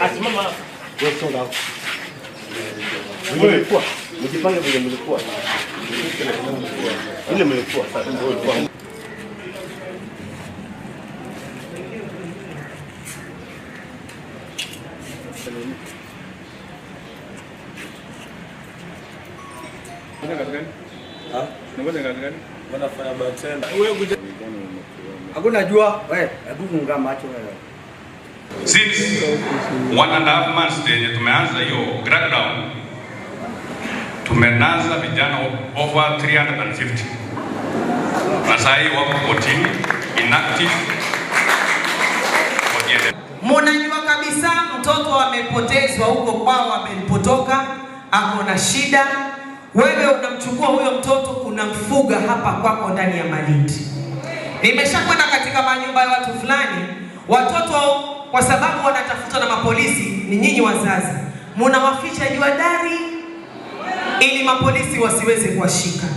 Asimama. Wewe songa. Mlikuwa. Mjipange vile mlikuwa. Ile mlikuwa sasa ndio ilikuwa. Wanafanya batenda. Hakuna jua, wewe, hebu funga macho wewe. Since 1.5 months yenye tumeanza hiyo crackdown, tumenaza vijana over 350. Na sasa hii wako 14 inactive. Mnajua kabisa mtoto amepotezwa huko kwao, amelipotoka, ako na shida. Wewe unamchukua huyo mtoto unamfuga hapa kwako ndani ya Malindi. Nimeshakwenda katika manyumba ya watu fulani, watoto kwa sababu wanatafutwa na mapolisi, ni nyinyi wazazi mnawaficha juu dari ili mapolisi wasiweze kuwashika.